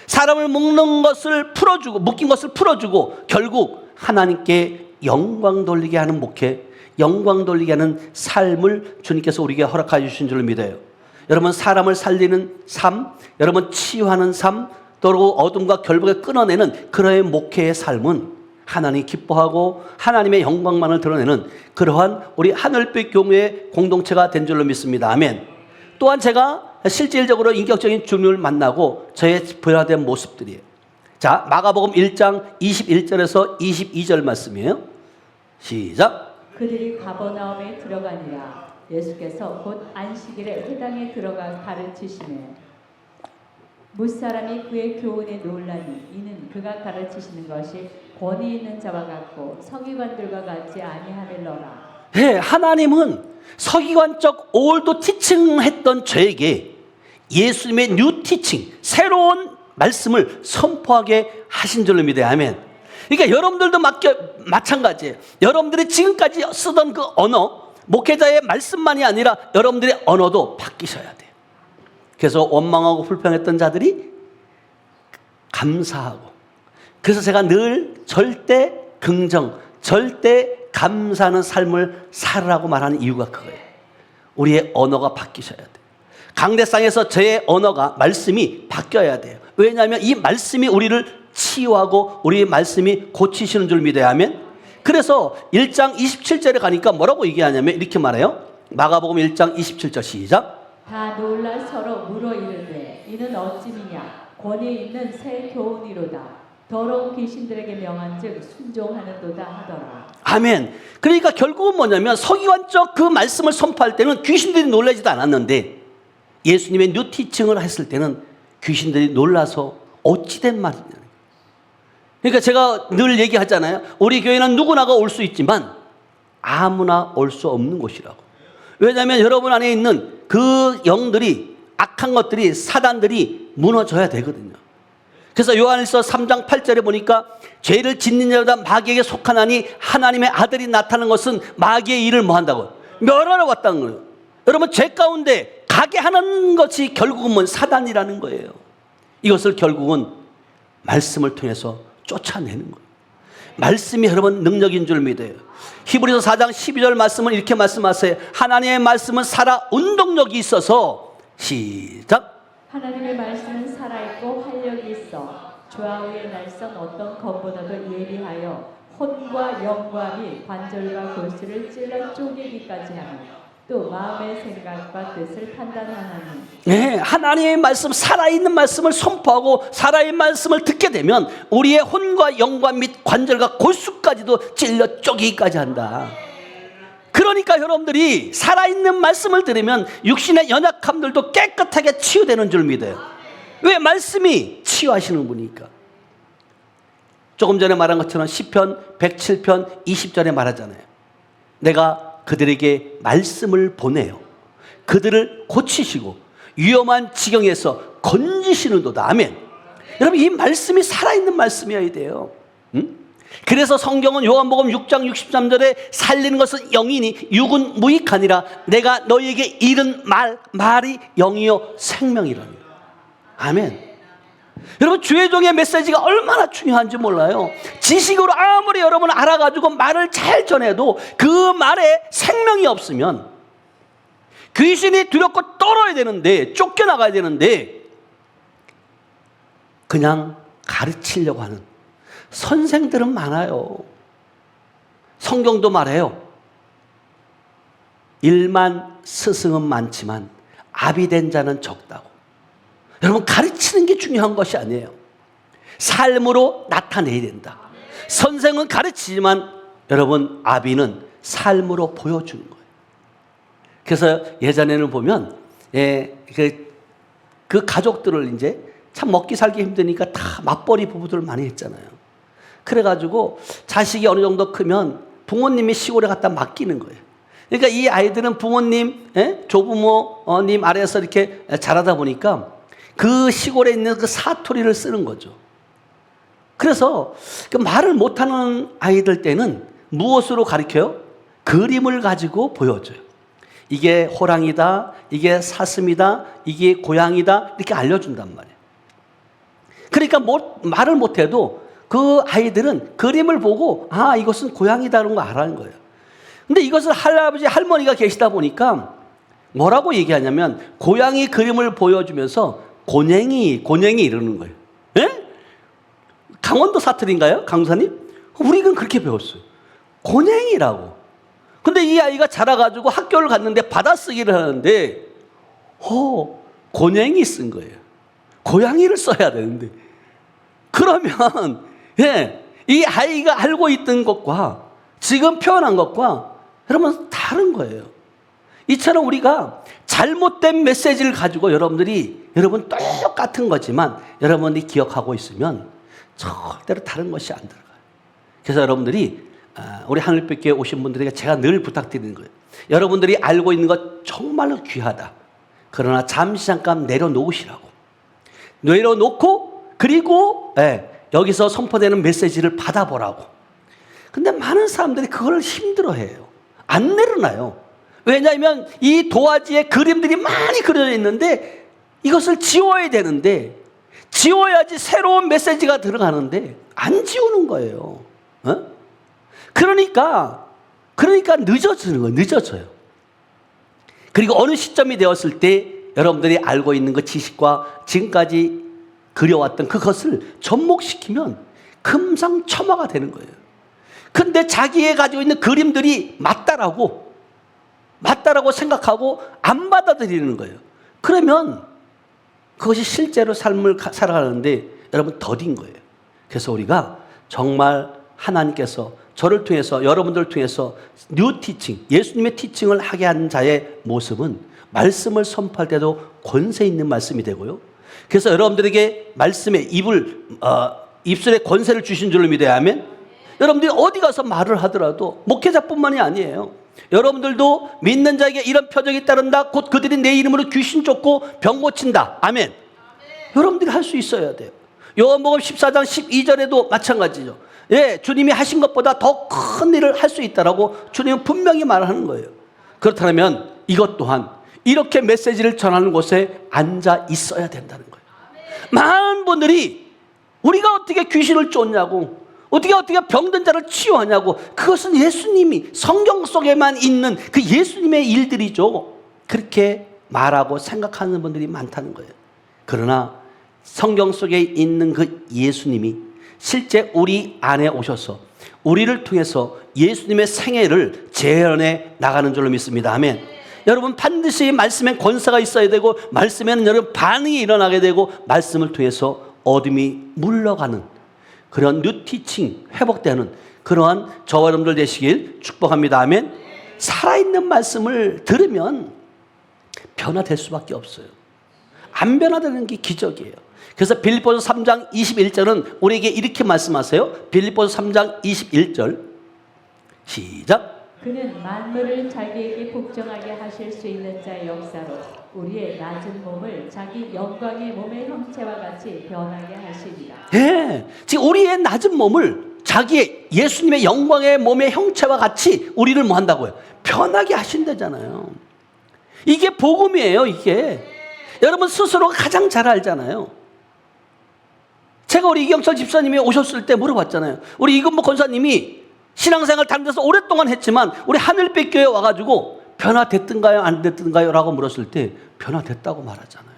사람을 묶는 것을 풀어주고, 묶인 것을 풀어주고, 결국 하나님께 영광 돌리게 하는 목회, 영광 돌리게 하는 삶을 주님께서 우리에게 허락해 주신 줄 믿어요. 여러분, 사람을 살리는 삶, 여러분 치유하는 삶, 또 어둠과 결박을 끊어내는 그러한 목회의 삶은 하나님이 기뻐하고 하나님의 영광만을 드러내는 그러한 우리 하늘빛 교회의 공동체가 된 줄로 믿습니다. 아멘. 또한 제가 실질적으로 인격적인 주님을 만나고 저의 변화된 모습들이에요. 자, 마가복음 1장 21절에서 22절 말씀이에요. 시작. 그들이 가버나움에 들어가니라. 예수께서 곧 안식일에 회당에 들어가 가르치시매 무사람이 그의 교훈에 놀라니 이는 그가 가르치시는 것이 권위 있는 자와 같고 서기관들과 같지 아니하밀러라. 네, 하나님은 서기관적 올드 티칭 했던 저에게 예수님의 뉴 티칭, 새로운 말씀을 선포하게 하신 줄로 믿어요. 아멘. 그러니까 여러분들도 마찬가지예요. 여러분들이 지금까지 쓰던 그 언어, 목회자의 말씀만이 아니라 여러분들의 언어도 바뀌셔야 돼요. 그래서 원망하고 불평했던 자들이 감사하고, 그래서 제가 늘 절대 긍정, 절대 감사하는 삶을 살으라고 말하는 이유가 그거예요. 우리의 언어가 바뀌셔야 돼요. 강대상에서 저의 언어가, 말씀이 바뀌어야 돼요. 왜냐하면 이 말씀이 우리를 치유하고 우리의 말씀이 고치시는 줄 믿어야 하면, 그래서 1장 27절에 가니까 뭐라고 얘기하냐면 이렇게 말해요. 마가복음 1장 27절 시작. 다 놀라 서로 물어 이르되 이는 어찌미냐 권위 있는 새 교훈이로다. 더러운 귀신들에게 명한즉 순종하는도다 하더라. 아멘. 그러니까 결국은 뭐냐면 서기관적 그 말씀을 선포할 때는 귀신들이 놀라지도 않았는데 예수님의 뉴 티칭을 했을 때는 귀신들이 놀라서 어찌된 말이냐. 그러니까 제가 늘 얘기하잖아요. 우리 교회는 누구나가 올 수 있지만 아무나 올 수 없는 곳이라고. 왜냐하면 여러분 안에 있는 그 영들이, 악한 것들이, 사단들이 무너져야 되거든요. 그래서 요한일서 3장 8절에 보니까 죄를 짓는 자보다 마귀에게 속하나니 하나님의 아들이 나타나는 것은 마귀의 일을 뭐 한다고요? 멸하러 왔다는 거예요. 여러분, 죄 가운데 가게 하는 것이 결국은 뭔 사단이라는 거예요. 이것을 결국은 말씀을 통해서 쫓아내는 거예요. 말씀이 여러분 능력인 줄 믿어요. 히브리서 4장 12절 말씀은 이렇게 말씀하세요. 하나님의 말씀은 살아 운동력이 있어서 시작. 하나님의 말씀은 살아있고 활력이 있어 좌우의 날선 어떤 검보다도 예리하여 혼과 영과 및 관절과 골수를 찔러 쪼개기까지 하며 또 마음의 생각과 뜻을 판단하나니. 네, 하나님의 말씀, 살아있는 말씀을 선포하고 살아있는 말씀을 듣게 되면 우리의 혼과 영과 및 관절과 골수까지도 찔러 쪼개기까지 한다. 그러니까 여러분들이 살아있는 말씀을 들으면 육신의 연약함들도 깨끗하게 치유되는 줄 믿어요. 왜? 말씀이 치유하시는 분이니까. 조금 전에 말한 것처럼 시편 107편 20절에 말하잖아요. 내가 그들에게 말씀을 보내요. 그들을 고치시고 위험한 지경에서 건지시는도다. 아멘. 여러분, 이 말씀이 살아있는 말씀이어야 돼요. 그래서 성경은 요한복음 6장 63절에 살리는 것은 영이니 육은 무익하니라. 내가 너희에게 이른 말이 영이요 생명이라니. 아멘. 여러분, 주의 종의 메시지가 얼마나 중요한지 몰라요. 지식으로 아무리 여러분 알아가지고 말을 잘 전해도 그 말에 생명이 없으면 귀신이 두렵고 떨어야 되는데, 쫓겨나가야 되는데 그냥 가르치려고 하는 선생들은 많아요. 성경도 말해요. 일만 스승은 많지만 아비된 자는 적다고. 여러분, 가르치는 게 중요한 것이 아니에요. 삶으로 나타내야 된다. 선생은 가르치지만 여러분, 아비는 삶으로 보여주는 거예요. 그래서 예전에는 보면 그 가족들을 이제 참 먹기 살기 힘드니까 다 맞벌이 부부들 많이 했잖아요. 그래가지고 자식이 어느 정도 크면 부모님이 시골에 갖다 맡기는 거예요. 그러니까 이 아이들은 부모님, 조부모님 아래에서 이렇게 자라다 보니까 그 시골에 있는 그 사투리를 쓰는 거죠. 그래서 그 말을 못하는 아이들 때는 무엇으로 가르쳐요? 그림을 가지고 보여줘요. 이게 호랑이다, 이게 사슴이다, 이게 고양이다 이렇게 알려준단 말이에요. 그러니까 말을 못해도 그 아이들은 그림을 보고 아 이것은 고양이다라는 거 알아는 거예요. 근데 이것을 할아버지 할머니가 계시다 보니까 뭐라고 얘기하냐면 고양이 그림을 보여주면서 고냉이 이러는 거예요. 예? 강원도 사투리인가요? 강사님? 우리는 그렇게 배웠어요. 고냉이라고. 근데 이 아이가 자라가지고 학교를 갔는데 받아쓰기를 하는데 고냉이 쓴 거예요. 고양이를 써야 되는데. 그러면 이 아이가 알고 있던 것과 지금 표현한 것과 여러분 다른 거예요. 이처럼 우리가 잘못된 메시지를 가지고 여러분 똑같은 거지만 여러분들이 기억하고 있으면 절대로 다른 것이 안 들어가요. 그래서 여러분들이 우리 하늘빛교회 오신 분들에게 제가 늘 부탁드리는 거예요. 여러분들이 알고 있는 것 정말로 귀하다. 그러나 잠시 잠깐 내려놓으시라고. 내려놓고 그리고 여기서 선포되는 메시지를 받아보라고. 근데 많은 사람들이 그걸 힘들어해요. 안 내려놔요. 왜냐하면 이 도화지에 그림들이 많이 그려져 있는데 이것을 지워야 되는데 지워야지 새로운 메시지가 들어가는데 안 지우는 거예요. 그러니까 늦어지는 거예요. 늦어져요. 그리고 어느 시점이 되었을 때 여러분들이 알고 있는 그 지식과 지금까지 그려왔던 그것을 접목시키면 금상첨화가 되는 거예요. 근데 자기가 가지고 있는 그림들이 맞다라고 생각하고 안 받아들이는 거예요. 그러면 그것이 실제로 삶을 살아가는데 여러분 더딘 거예요. 그래서 우리가 정말 하나님께서 저를 통해서 여러분들을 통해서 뉴 티칭, 예수님의 티칭을 하게 한 자의 모습은 말씀을 선포할 때도 권세 있는 말씀이 되고요. 그래서 여러분들에게 말씀의 입술에 권세를 주신 줄로 믿어야 하면 여러분들이 어디 가서 말을 하더라도 목회자뿐만이 아니에요. 여러분들도 믿는 자에게 이런 표적이 따른다. 곧 그들이 내 이름으로 귀신 쫓고 병 고친다. 아멘. 여러분들이 할 수 있어야 돼요. 요한복음 14장 12절에도 마찬가지죠. 주님이 하신 것보다 더 큰 일을 할 수 있다라고 주님은 분명히 말하는 거예요. 그렇다면 이것 또한 이렇게 메시지를 전하는 곳에 앉아 있어야 된다는 거예요. 많은 분들이 우리가 어떻게 귀신을 쫓냐고 어떻게 병든 자를 치유하냐고 그것은 예수님이 성경 속에만 있는 그 예수님의 일들이죠. 그렇게 말하고 생각하는 분들이 많다는 거예요. 그러나 성경 속에 있는 그 예수님이 실제 우리 안에 오셔서 우리를 통해서 예수님의 생애를 재현해 나가는 줄로 믿습니다. 아멘. 여러분 반드시 말씀에 권세가 있어야 되고 말씀에는 여러분 반응이 일어나게 되고 말씀을 통해서 어둠이 물러가는 그런 뉴 티칭 회복되는 그러한 저와 여러분들 되시길 축복합니다. 아멘. 살아있는 말씀을 들으면 변화될 수밖에 없어요. 안 변화되는 게 기적이에요. 그래서 빌립보서 3장 21절은 우리에게 이렇게 말씀하세요. 빌립보서 3장 21절 시작. 그는 만물을 자기에게 복종하게 하실 수 있는 자의 역사로 우리의 낮은 몸을 자기 영광의 몸의 형체와 같이 변하게 하시리라. 지금 우리의 낮은 몸을 자기의 예수님의 영광의 몸의 형체와 같이 우리를 뭐 한다고요? 변하게 하신다잖아요. 이게 복음이에요. 이게 여러분 스스로가 가장 잘 알잖아요. 제가 우리 이경철 집사님이 오셨을 때 물어봤잖아요. 우리 이근복 권사님이 신앙생활 다른 데서 오랫동안 했지만 우리 하늘빛 교회에 와가지고 변화됐든가요 안 됐든가요 라고 물었을 때 변화됐다고 말하잖아요.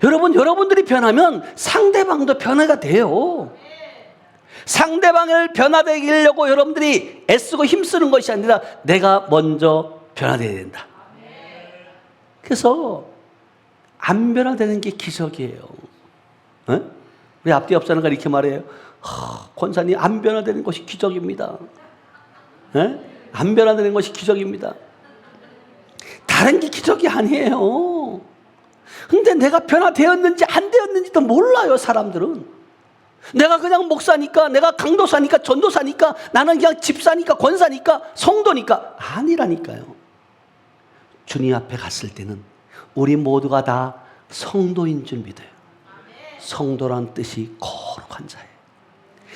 여러분들이 변하면 상대방도 변화가 돼요. 상대방을 변화되려고 여러분들이 애쓰고 힘쓰는 것이 아니라 내가 먼저 변화되어야 된다. 그래서 안 변화되는 게 기적이에요. 우리 앞뒤 옆사람과 이렇게 말해요. 권사님 안 변화되는 것이 기적입니다. 안 변화되는 것이 기적입니다. 다른 게 기적이 아니에요. 근데 내가 변화되었는지 안 되었는지도 몰라요, 사람들은. 내가 그냥 목사니까, 내가 강도사니까, 전도사니까, 나는 그냥 집사니까, 권사니까, 성도니까. 아니라니까요. 주님 앞에 갔을 때는 우리 모두가 다 성도인 줄 믿어요. 성도란 뜻이 거룩한 자예요.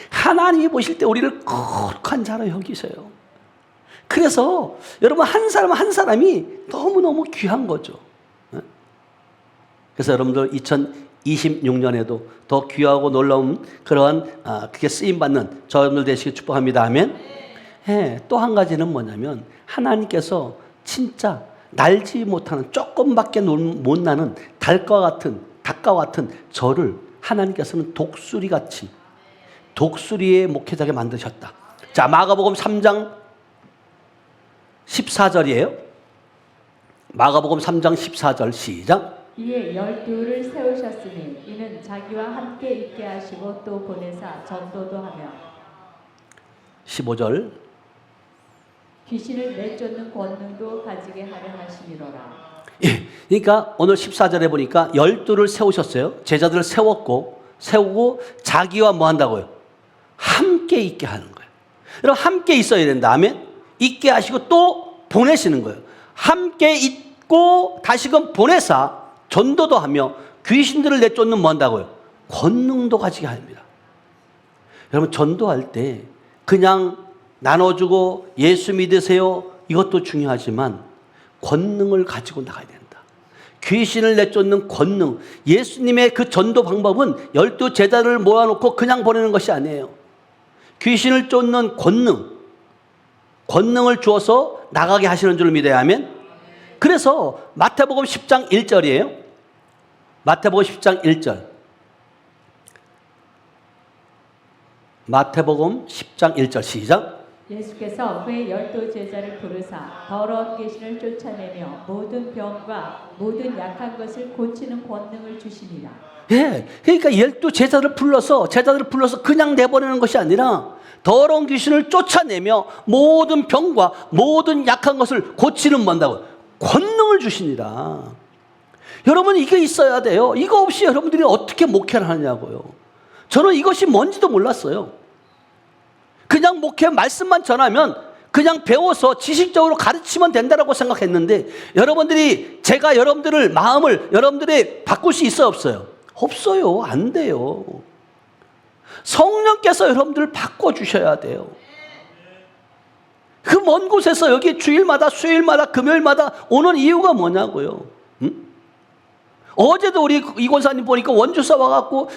하나님이 보실 때 우리를 거룩한 자로 여기셔요. 그래서 여러분, 한 사람 한 사람이 너무너무 귀한 거죠. 그래서 여러분들 2026년에도 더 귀하고 놀라운 그러한 그게 쓰임받는 저여러분들 되시길 축복합니다. 아멘. 또 한 가지는 뭐냐면, 하나님께서 진짜 날지 못하는, 조금밖에 못 나는 닭과 같은 저를 하나님께서는 독수리같이, 독수리의 목회자게 만드셨다. 자, 마가복음 3장 14절이에요. 마가복음 3장 14절 시작. 이에 12를 세우셨으니 이는 자기와 함께 있게 하시고 또 보내사 전도도 하며 15절. 귀신을 내쫓는 권능도 가지게 하려 하심이로라. 예, 그러니까 오늘 14절에 보니까 12를 세우셨어요. 제자들을 세우고 자기와 뭐 한다고요? 함께 있게 하는 거예요. 여러분, 함께 있어야 된다. 아멘. 있게 하시고 또 보내시는 거예요. 함께 있고 다시금 보내사 전도도 하며 귀신들을 내쫓는 뭐 한다고요? 권능도 가지게 합니다. 여러분, 전도할 때 그냥 나눠주고 예수 믿으세요, 이것도 중요하지만 권능을 가지고 나가야 된다. 귀신을 내쫓는 권능. 예수님의 그 전도 방법은 12 제자를 모아놓고 그냥 보내는 것이 아니에요. 귀신을 쫓는 권능을 주어서 나가게 하시는 줄 믿어야 하면. 그래서 마태복음 10장 1절이에요. 마태복음 10장 1절. 마태복음 10장 1절 시작. 예수께서 그의 12 제자를 부르사 더러운 귀신을 쫓아내며 모든 병과 모든 약한 것을 고치는 권능을 주시니라. 예, 그러니까 12 제자들을 불러서 그냥 내보내는 것이 아니라 더러운 귀신을 쫓아내며 모든 병과 모든 약한 것을 고치는 뭔다고? 권능을 주시니라. 여러분, 이게 있어야 돼요. 이거 없이 여러분들이 어떻게 목회를 하냐고요. 저는 이것이 뭔지도 몰랐어요. 그냥 목회 말씀만 전하면 그냥 배워서 지식적으로 가르치면 된다고 생각했는데, 제가 여러분들을 마음을 여러분들이 바꿀 수 있어요, 없어요? 없어요. 안 돼요. 성령께서 여러분들을 바꿔주셔야 돼요. 그 먼 곳에서 여기 주일마다, 수요일마다, 금요일마다 오는 이유가 뭐냐고요. 어제도 우리 이권사님 보니까 원주사 와갖고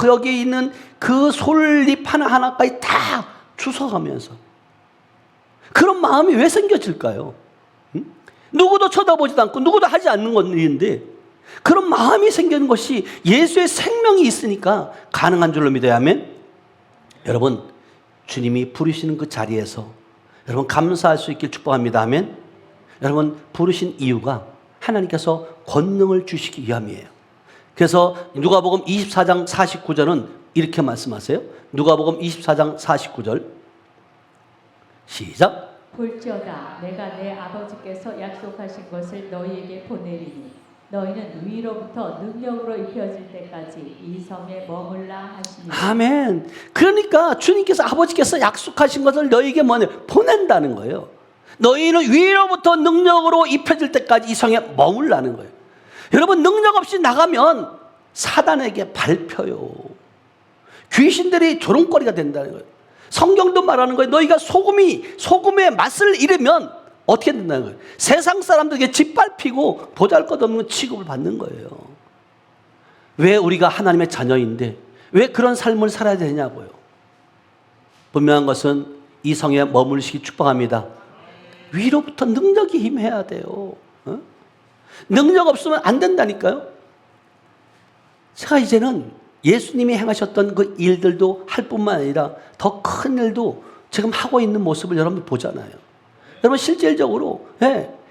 여기 있는 그 솔잎 하나하나까지 다 주워가면서, 그런 마음이 왜 생겨질까요? 누구도 쳐다보지도 않고 누구도 하지 않는 건데 그런 마음이 생기는 것이 예수의 생명이 있으니까 가능한 줄로 믿어야 하면, 여러분, 주님이 부르시는 그 자리에서 여러분 감사할 수 있길 축복합니다. 아멘. 여러분, 부르신 이유가 하나님께서 권능을 주시기 위함이에요. 그래서 누가복음 24장 49절은 이렇게 말씀하세요. 누가복음 24장 49절 시작. 볼지어다 내가 내 아버지께서 약속하신 것을 너희에게 보내리니 너희는 위로부터 능력으로 입혀질 때까지 이 성에 머물라 하시니. 아멘. 그러니까 주님께서, 아버지께서 약속하신 것을 너희에게 보낸다는 거예요. 너희는 위로부터 능력으로 입혀질 때까지 이 성에 머물라는 거예요. 여러분, 능력 없이 나가면 사단에게 밟혀요. 귀신들이 조롱거리가 된다는 거예요. 성경도 말하는 거예요. 너희가 소금의 맛을 잃으면 어떻게 된다는 거예요? 세상 사람들에게 짓밟히고 보잘것없는 취급을 받는 거예요. 왜 우리가 하나님의 자녀인데 왜 그런 삶을 살아야 되냐고요. 분명한 것은 이 성에 머무르시기 축복합니다. 위로부터 능력이 임해야 돼요. 능력 없으면 안 된다니까요. 제가 이제는 예수님이 행하셨던 그 일들도 할 뿐만 아니라 더 큰 일도 지금 하고 있는 모습을 여러분 보잖아요. 여러분, 실질적으로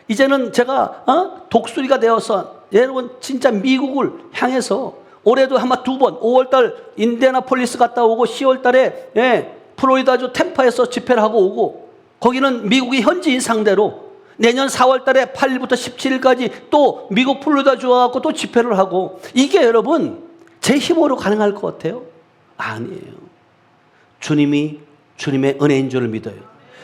이제는 제가 독수리가 되어서 여러분 진짜 미국을 향해서 올해도 아마 2번, 5월달 인디애나폴리스 갔다 오고 10월달에 플로리다주 템파에서 집회를 하고 오고, 거기는 미국의 현지인 상대로 내년 4월 달에 8일부터 17일까지 또 미국 플로리다주 와갖고 또 집회를 하고, 이게 여러분 제 힘으로 가능할 것 같아요? 아니에요. 주님의 은혜인 줄을 믿어요.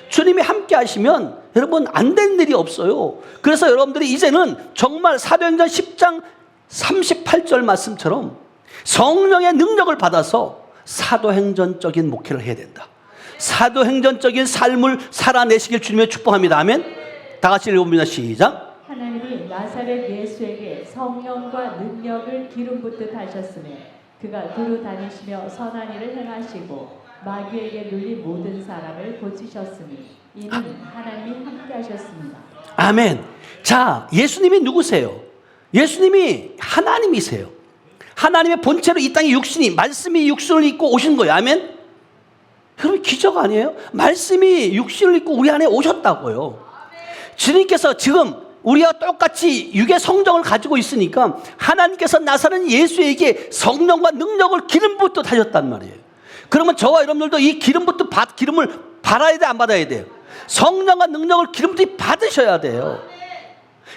주님이 함께 하시면 여러분 안 된 일이 없어요. 그래서 여러분들이 이제는 정말 사도행전 10장 38절 말씀처럼 성령의 능력을 받아서 사도행전적인 목회를 해야 된다. 사도행전적인 삶을 살아내시길 주님의 축복합니다. 아멘. 다 같이 읽어봅니다. 시작. 하나님이 나사렛 예수에게 성령과 능력을 기름 붓듯 하셨으며 그가 두루 다니시며 선한 일을 행하시고 마귀에게 눌린 모든 사람을 고치셨으니 이는 하나님이 함께 하셨습니다. 아멘. 자, 예수님이 누구세요? 예수님이 하나님이세요. 하나님의 본체로 이 땅에 육신이, 말씀이 육신을 입고 오신 거예요. 아멘. 여러분 기적 아니에요? 말씀이 육신을 입고 우리 안에 오셨다고요. 주님께서 지금 우리와 똑같이 육의 성정을 가지고 있으니까 하나님께서 나사렛 예수에게 성령과 능력을 기름 붓듯 하셨단 말이에요. 그러면 저와 여러분들도 이 기름을 받아야 돼, 안 받아야 돼요? 성령과 능력을 기름 붓듯 받으셔야 돼요.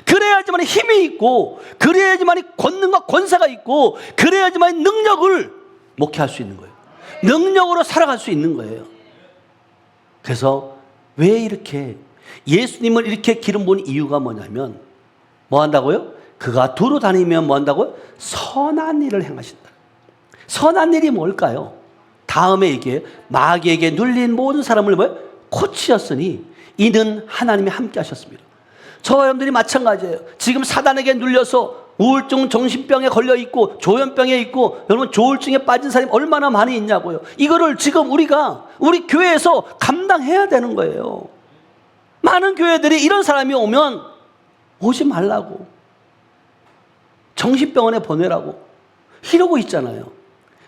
그래야지만 힘이 있고, 그래야지만 권능과 권세가 있고, 그래야지만 능력을 목회할 수 있는 거예요. 능력으로 살아갈 수 있는 거예요. 그래서 왜 이렇게 예수님을 이렇게 기름 부은 이유가 뭐냐면, 뭐 한다고요? 그가 두루 다니면 뭐 한다고요? 선한 일을 행하신다. 선한 일이 뭘까요? 다음에 이게 마귀에게 눌린 모든 사람을 뭐예요? 고치셨으니 이는 하나님이 함께 하셨습니다. 저와 여러분들이 마찬가지예요. 지금 사단에게 눌려서 우울증, 정신병에 걸려 있고 조현병에 있고, 여러분 조울증에 빠진 사람이 얼마나 많이 있냐고요. 이거를 지금 우리 교회에서 감당해야 되는 거예요. 많은 교회들이 이런 사람이 오면 오지 말라고, 정신병원에 보내라고 이러고 있잖아요.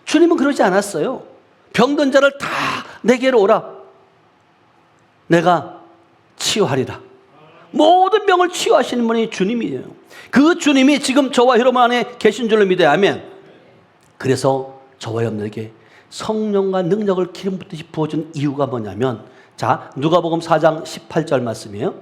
주님은 그러지 않았어요. 병든 자를 다 내게로 오라, 내가 치유하리라. 모든 병을 치유하시는 분이 주님이에요. 그 주님이 지금 저와 여러분 안에 계신 줄로 믿어야 하면, 그래서 저와 여러분에게 성령과 능력을 기름 붓듯이 부어준 이유가 뭐냐면, 자, 누가복음 4장 18절 말씀이에요.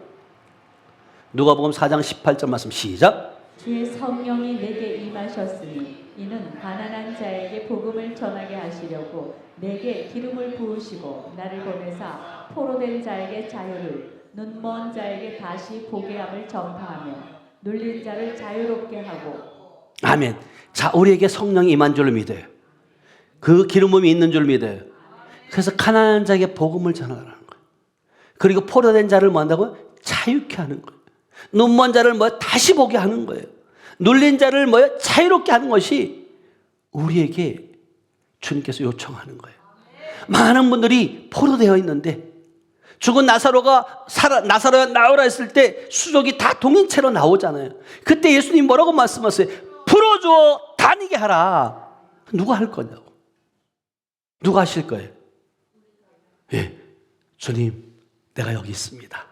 누가복음 4장 18절 말씀 시작. 주의 성령이 내게 임하셨으니 이는 가난한 자에게 복음을 전하게 하시려고 내게 기름을 부으시고 나를 보내사 포로된 자에게 자유를, 눈먼 자에게 다시 보게 함을 전파하며 눌린 자를 자유롭게 하고. 아멘. 자, 우리에게 성령이 임한 줄로 믿어요. 그 기름 부음이 있는 줄 믿어요. 그래서 가난한 자에게 복음을 전하라는 거예요. 그리고 포로된 자를 뭐 한다고요? 자유케 하는 거예요. 눈먼 자를 뭐 다시 보게 하는 거예요. 눌린 자를 뭐요? 자유롭게 하는 것이 우리에게 주님께서 요청하는 거예요. 많은 분들이 포로되어 있는데, 죽은 나사로가 나사로야 나오라 했을 때 수족이 다 동인체로 나오잖아요. 그때 예수님 뭐라고 말씀하세요? 풀어주어 다니게 하라. 누가 할 거냐고. 누가 하실 거예요? 예, 주님 내가 여기 있습니다.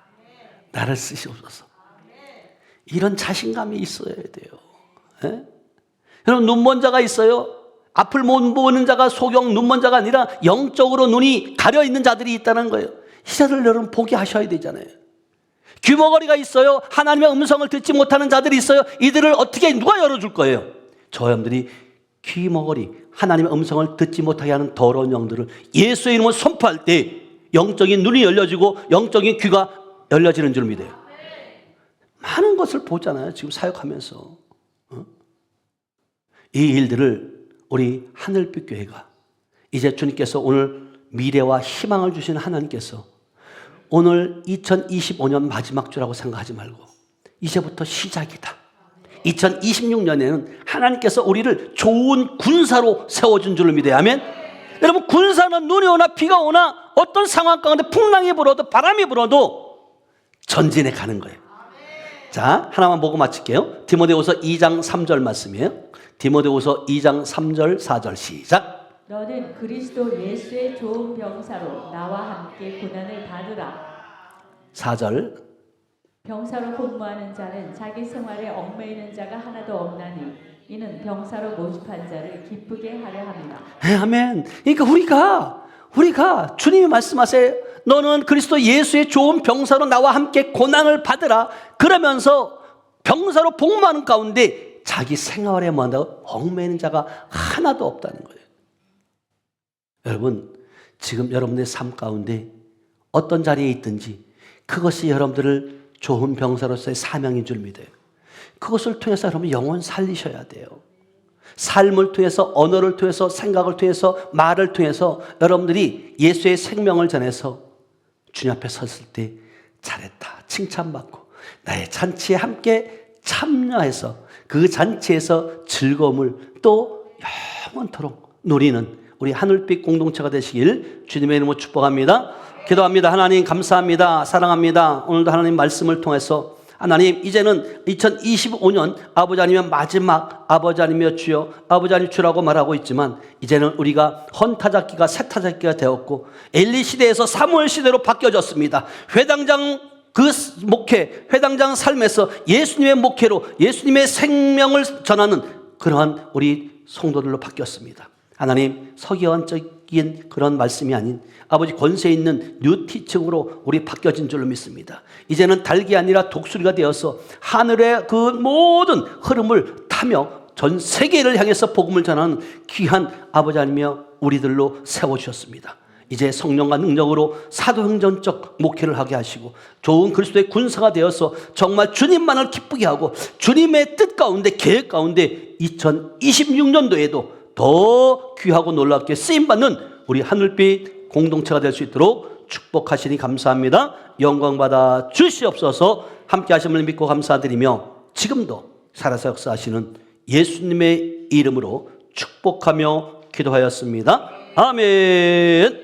나를 쓰시옵소서. 이런 자신감이 있어야 돼요. 예? 여러분 눈먼 자가 있어요. 앞을 못 보는 자가 소경 눈먼 자가 아니라 영적으로 눈이 가려 있는 자들이 있다는 거예요. 이 자들을 여러분 보게 하셔야 되잖아요. 귀머거리가 있어요. 하나님의 음성을 듣지 못하는 자들이 있어요. 이들을 어떻게 누가 열어줄 거예요? 저 여러분들이 귀머거리, 하나님의 음성을 듣지 못하게 하는 더러운 영들을 예수의 이름으로 선포할 때 영적인 눈이 열려지고 영적인 귀가 열려지는 줄 믿어요. 많은 것을 보잖아요. 지금 사역하면서. 이 일들을 우리 하늘빛 교회가, 이제 주님께서 오늘 미래와 희망을 주신 하나님께서 오늘 2025년 마지막 주라고 생각하지 말고 이제부터 시작이다. 2026년에는 하나님께서 우리를 좋은 군사로 세워준 줄로 믿어야 하면, 여러분 군사는 눈이 오나 비가 오나 어떤 상황 가운데 풍랑이 불어도 바람이 불어도 전진해 가는 거예요. 자, 하나만 보고 마칠게요. 디모데후서 2장 3절 말씀이에요. 디모데후서 2장 3절 4절 시작. 너는 그리스도 예수의 좋은 병사로 나와 함께 고난을 받으라. 4절. 병사로 복무하는 자는 자기 생활에 얽매이는 자가 하나도 없나니 이는 병사로 모집한 자를 기쁘게 하려 합니다. 아멘. 그러니까 우리가 주님이 말씀하세요. 너는 그리스도 예수의 좋은 병사로 나와 함께 고난을 받으라. 그러면서 병사로 복무하는 가운데 자기 생활에 뭐한다고? 얽매이는 자가 하나도 없다는 거예요. 여러분, 지금 여러분의 삶 가운데 어떤 자리에 있든지 그것이 여러분들을 좋은 병사로서의 사명인 줄 믿어요. 그것을 통해서 여러분 영혼 살리셔야 돼요. 삶을 통해서, 언어를 통해서, 생각을 통해서, 말을 통해서 여러분들이 예수의 생명을 전해서 주님 앞에 섰을 때 잘했다, 칭찬받고 나의 잔치에 함께 참여해서 그 잔치에서 즐거움을 또 영원토록 누리는 우리 하늘빛 공동체가 되시길 주님의 이름으로 축복합니다. 기도합니다. 하나님 감사합니다. 사랑합니다. 오늘도 하나님 말씀을 통해서 하나님, 이제는 2025년 아버지 하나님의 마지막 아버지 하나님이여 주여, 아버지 하나님 주라고 말하고 있지만 이제는 우리가 헌타잡기가 새타잡기가 되었고 엘리 시대에서 사무엘 시대로 바뀌어졌습니다. 회당장 그 목회, 회당장 삶에서 예수님의 목회로 예수님의 생명을 전하는 그러한 우리 성도들로 바뀌었습니다. 하나님, 서기관적인 그런 말씀이 아닌 아버지 권세 있는 뉴티칭으로 우리 바뀌어진 줄로 믿습니다. 이제는 닭이 아니라 독수리가 되어서 하늘의 그 모든 흐름을 타며 전 세계를 향해서 복음을 전하는 귀한 아버지 하나님이여 우리들로 세워주셨습니다. 이제 성령과 능력으로 사도행전적 목회를 하게 하시고 좋은 그리스도의 군사가 되어서 정말 주님만을 기쁘게 하고 주님의 뜻 가운데 계획 가운데 2026년도에도 더 귀하고 놀랍게 쓰임받는 우리 하늘빛 공동체가 될 수 있도록 축복하시니 감사합니다. 영광 받아 주시옵소서. 함께 하심을 믿고 감사드리며 지금도 살아서 역사하시는 예수님의 이름으로 축복하며 기도하였습니다. 아멘.